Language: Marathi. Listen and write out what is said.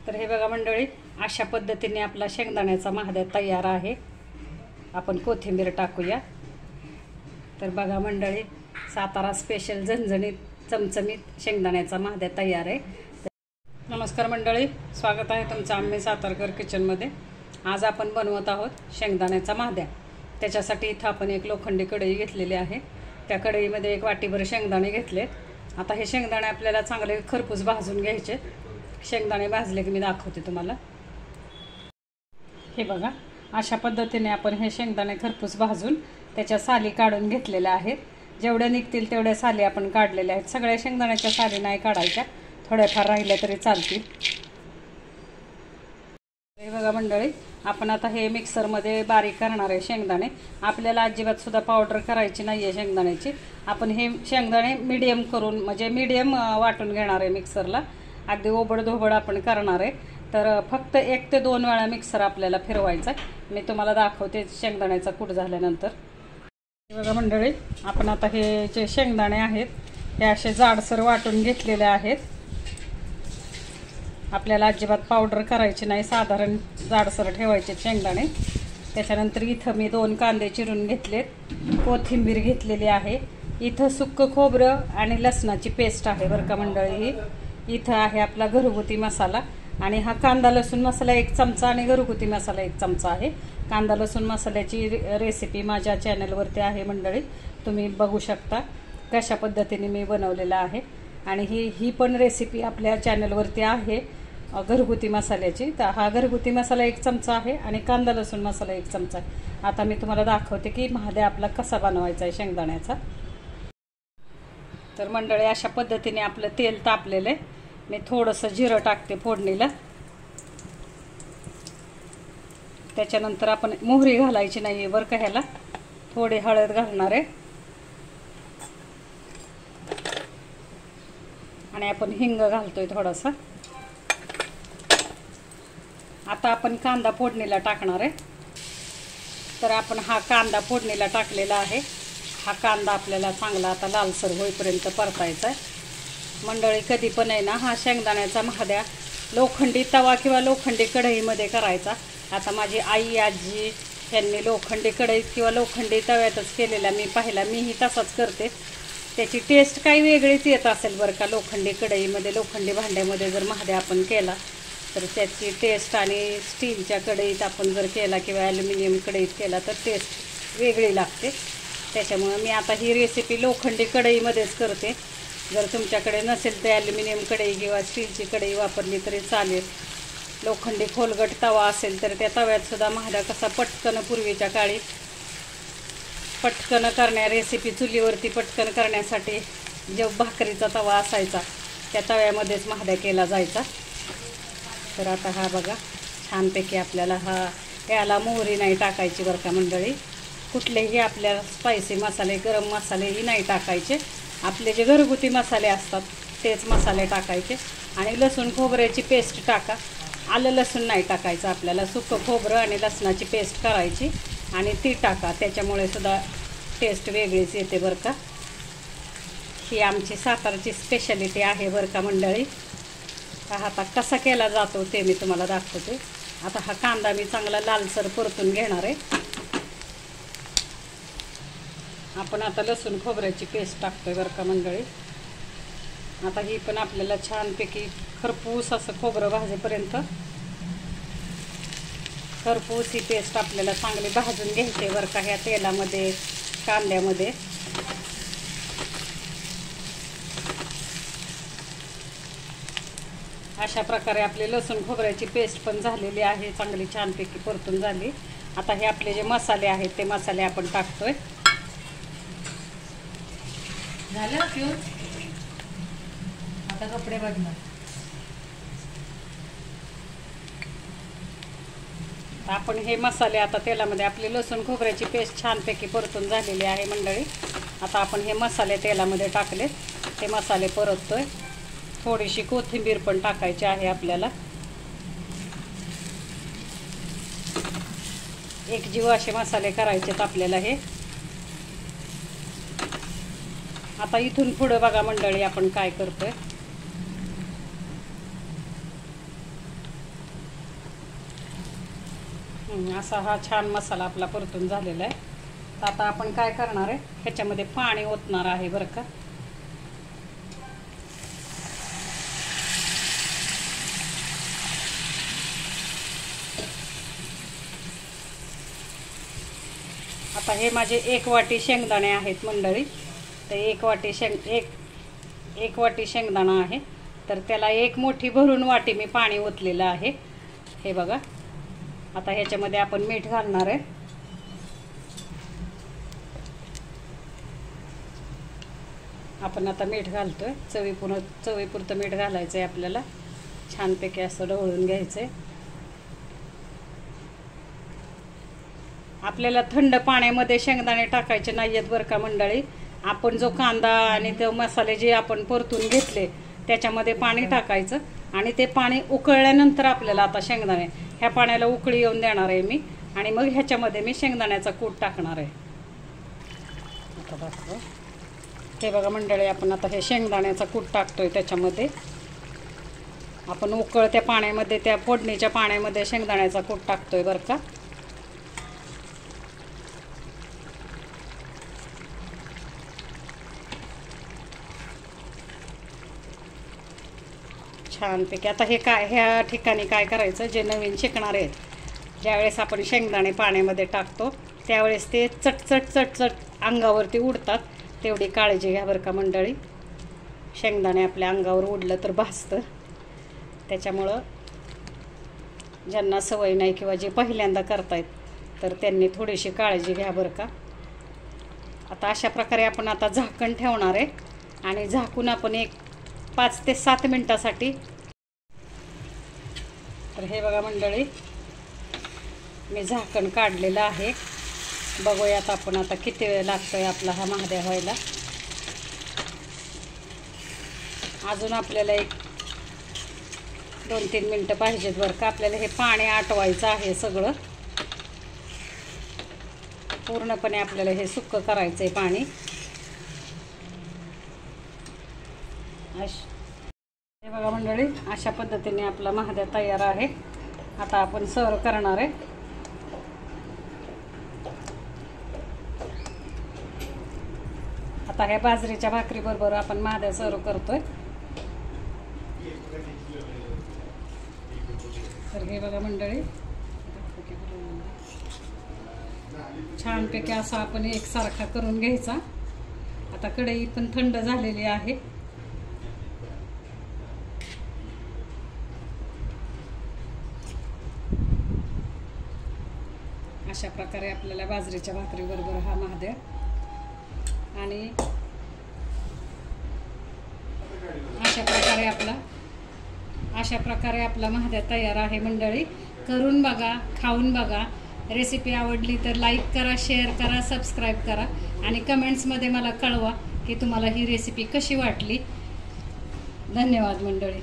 तर हे बघा मंडळी, अशा पद्धतीने आपला शेंगदाण्याचा महाद्या तयार आहे. आपण कोथिंबीर टाकूया. तर बघा मंडळी, सातारा स्पेशल झणझणीत चमचमीत शेंगदाण्याचा महाद्या तयार आहे. नमस्कार मंडळी, स्वागत आहे तुमचं आम्ही सातारकर किचनमध्ये. आज आपण बनवत आहोत शेंगदाण्याचा महाद्या. त्याच्यासाठी इथं आपण एक लोखंडी कढई घेतलेली आहे. त्या कढईमध्ये एक वाटीभर शेंगदाणे घेतलेत. आता हे शेंगदाणे आपल्याला चांगले खरपूस भाजून घ्यायचे. शेंगदाणे भाजले की मी दाखवते तुम्हाला. हे बघा, अशा पद्धतीने आपण हे शेंगदाणे खरपूस भाजून त्याच्या साली काढून घेतलेल्या आहेत. जेवढ्या निघतील तेवढ्या साली आपण काढलेल्या आहेत. सगळ्या शेंगदाण्याच्या साली नाही काढायच्या, थोड्याफार राहिल्या तरी चालतील. हे बघा मंडळी, आपण आता हे मिक्सरमध्ये बारीक करणार आहे शेंगदाणे. आपल्याला अजिबात सुद्धा पावडर करायची नाही आहे शेंगदाण्याची. आपण हे शेंगदाणे मीडियम करून म्हणजे मीडियम वाटून घेणार आहे मिक्सरला. अगदी ओबडधोबड आपण करणार आहे. तर फक्त 1 ते 2 वेळा मिक्सर आपल्याला फिरवायचा. मी तुम्हाला दाखवते शेंगदाण्याचा कूट झाल्यानंतर. बघा मंडळी, आपण आता हे जे शेंगदाणे आहेत हे असे जाडसर वाटून घेतलेले आहेत. आपल्याला अजिबात पावडर करायची नाही, साधारण जाडसर ठेवायचे शेंगदाणे. त्याच्यानंतर इथं मी 2 कांदे चिरून घेतलेत, कोथिंबीर घेतलेली आहे. इथं सुक्कं खोबरं आणि लसणाची पेस्ट आहे बरं का मंडळी. इथं आहे आपला घरगुती मसाला आणि हा कांदा लसूण मसाला 1 चमचा आणि घरगुती मसाला 1 चमचा आहे. कांदा लसूण मसाल्याची रेसिपी माझ्या चॅनलवरती आहे मंडळी, तुम्ही बघू शकता कशा पद्धतीने मी बनवलेला आहे. आणि ही पण रेसिपी आपल्या चॅनलवरती आहे घरगुती मसाल्याची. तर हा घरगुती मसाला 1 चमचा आहे आणि कांदा लसूण मसाला 1 चमचा आहे. आता मी तुम्हाला दाखवते की महाद्या आपला कसा बनवायचा आहे शेंगदाण्याचा. तर मंडळी, अशा पद्धतीने आपलं तेल तापलेलं आहे. मी थोडंसं जिरं टाकते फोडणीला. त्याच्यानंतर आपण मोहरी घालायची नाही आहे बरं का ह्याला. थोडी हळद घालणार आहे आणि आपण हिंग घालतोय थोडासा. आता आपण कांदा फोडणीला टाकणार आहे. तर आपण हा कांदा फोडणीला टाकलेला आहे. हा कांदा आपल्याला चांगला आता लालसर होईपर्यंत परतायचा आहे मंडळी. कधी पण आहे ना, हा शेंगदाण्याचा महाद्या लोखंडी तवा किंवा लोखंडी कढईमध्ये करायचा. आता माझी आई आजी यांनी लोखंडी कढईत किंवा लोखंडी तव्यातच केलेला मी पाहिला. मीही तसाच करते. त्याची टेस्ट काही वेगळीच येत असेल बरं का. लोखंडी कढईमध्ये, लोखंडी भांड्यामध्ये जर महाद्या आपण केला तर त्याची टेस्ट, आणि स्टीलच्या कढईत आपण जर केला किंवा ॲल्युमिनियम कढईत केला तर टेस्ट वेगळी लागते. त्याच्यामुळं मी आता ही रेसिपी लोखंडी कढईमध्येच करते. जर तुमच्याकडे नसेल तर ॲल्युमिनियम कढई किंवा स्टीलची कढई वापरली तरी चालेल. लोखंडी खोलगट तवा असेल तर त्या तव्यातसुद्धा महाद्या कसा पटकन, पूर्वीच्या काळी पटकन करण्या रेसिपी चुलीवरती पटकन करण्यासाठी जो भाकरीचा तवा असायचा त्या तव्यामध्येच महाद्या केला जायचा. तर आता हा बघा, छानपैकी आपल्याला याला मोहरी नाही टाकायची बरं का मंडळी. कुठलेही आपल्या स्पायसी मसाले, गरम मसालेही नाही टाकायचे. आपले जे घरगुती मसाले असतात तेच मसाले टाकायचे. आणि लसूण खोबऱ्याची पेस्ट टाका. आलं लसूण नाही टाकायचं आपल्याला. सुकं खोबरं आणि लसणाची पेस्ट करायची आणि ती टाका. त्याच्यामुळे सुद्धा टेस्ट वेगळीच येते बरं का. ही आमची सातारची स्पेशालिटी आहे बरं का मंडळी. आता कसा केला जातो ते मी तुम्हाला दाखवते. आता हा कांदा मी चांगला लालसर परतून घेणार आहे. आपण आता लसूण खोबऱ्याची पेस्ट टाकतोय बरं का मंडळी. आता ही पण आपल्याला छानपैकी खरपूस असं खोबरं भाजेपर्यंत खरपूस ही पेस्ट आपल्याला चांगली भाजून घ्यायची बरं का ह्या तेलामध्ये, कांद्यामध्ये. अशा प्रकारे आपली लसूण खोबऱ्याची पेस्ट पण झालेली आहे, चांगली छानपैकी परतून झाली. आता हे आपले जे मसाले आहेत ते मसाले आपण टाकतोय. झालं पिऊन आता कपडे बदला. आपण हे मसाले आता तेलामध्ये, आपली लसूण खोबऱ्याची पेस्ट छानपैकी परतून झालेली आहे मंडळी. आता आपण हे मसाले तेलामध्ये टाकले, ते मसाले परततोय. थोडीशी कोथिंबीर पण टाकायची आहे आपल्याला. एकजीव असे मसाले करायचेत आपल्याला हे. आता इथून पुढे बघा मंडळी आपण काय करतोय. असा हा छान मसाला आपला परतून झालेला आहे. तर आता आपण काय करणार आहे, ह्याच्यामध्ये पाणी ओतणार आहे बरं का. आता हे माझे 1 वाटी शेंगदाणे आहेत मंडळी. तर 1 वाटी शेंगदाणा आहे, तर त्याला 1 मोठी भरून वाटी मी पाणी ओतलेलं आहे. हे बघा. आता ह्याच्यामध्ये आपण मीठ घालणार आहे. आपण आता मीठ घालतोय. चवीपुरतं मीठ घालायचं आहे आपल्याला. छानपैकी असं ढवळून घ्यायचं आहे. आपल्याला थंड पाण्यामध्ये शेंगदाणे टाकायचे नाही आहेत बरं का मंडळी. आपण जो कांदा आणि ते मसाले जे आपण परतून घेतले त्याच्यामध्ये पाणी टाकायचं आणि ते पाणी उकळल्यानंतर आपल्याला आता शेंगदाणे ह्या पाण्याला उकळी येऊन देणार आहे मी. आणि मग ह्याच्यामध्ये मी शेंगदाण्याचा कूट टाकणार आहे. आता दाखव. हे बघा मंडळी, आपण आता हे शेंगदाण्याचा कूट टाकतोय त्याच्यामध्ये. आपण उकळत्या पाण्यामध्ये, त्या फोडणीच्या पाण्यामध्ये शेंगदाण्याचा कूट टाकतोय बरं का. छानपैकी. आता हे ह्या ठिकाणी काय करायचं, जे नवीन शिकणारे आहेत, ज्यावेळेस आपण शेंगदाणे पाण्यामध्ये टाकतो त्यावेळेस ते चटचट अंगावरती उडतात. तेवढी काळजी घ्या बरं का मंडळी. शेंगदाणे आपल्या अंगावर उडलं तर भाजतं. त्याच्यामुळं ज्यांना सवय नाही किंवा जे पहिल्यांदा करतायत तर त्यांनी थोडीशी काळजी घ्या बरं का. आता अशा प्रकारे आपण आता झाकण ठेवणार आहे आणि झाकून आपण 5 ते 7 मिनटासाठी. तर हे बघा मंडळी, मी झाकण काढलेलं आहे. बघूयात आपण आता किती वेळ लागतोय आपला हा महाद्या व्हायला. अजून आपल्याला 2-3 मिनटं पाहिजेत बरं का. आपल्याला हे पाणी आटवायचं आहे सगळं. पूर्णपणे आपल्याला हे सुक्कं करायचं आहे पाणी. हे बघा मंडळी, अशा पद्धतीने आपला महाद्या तयार आहे. आता आपण सर्व करणार आहे. आता ह्या बाजरीच्या भाकरीबरोबर आपण महाद्या सर्व करतोय. तर हे बघा मंडळी, छानपैकी असा आपण एकसारखा करून घ्यायचा. आता कढई पण थंड झालेली आहे. अशा प्रकारे आपल्याला बाजरीच्या भाकरीबरोबर हा महाद्या. आणि अशा प्रकारे आपला महाद्या तयार आहे मंडळी. करून बघा, खाऊन बघा. रेसिपी आवडली तर लाईक करा, शेअर करा, सबस्क्राईब करा आणि कमेंट्समध्ये मला कळवा की तुम्हाला ही रेसिपी कशी वाटली. धन्यवाद मंडळी.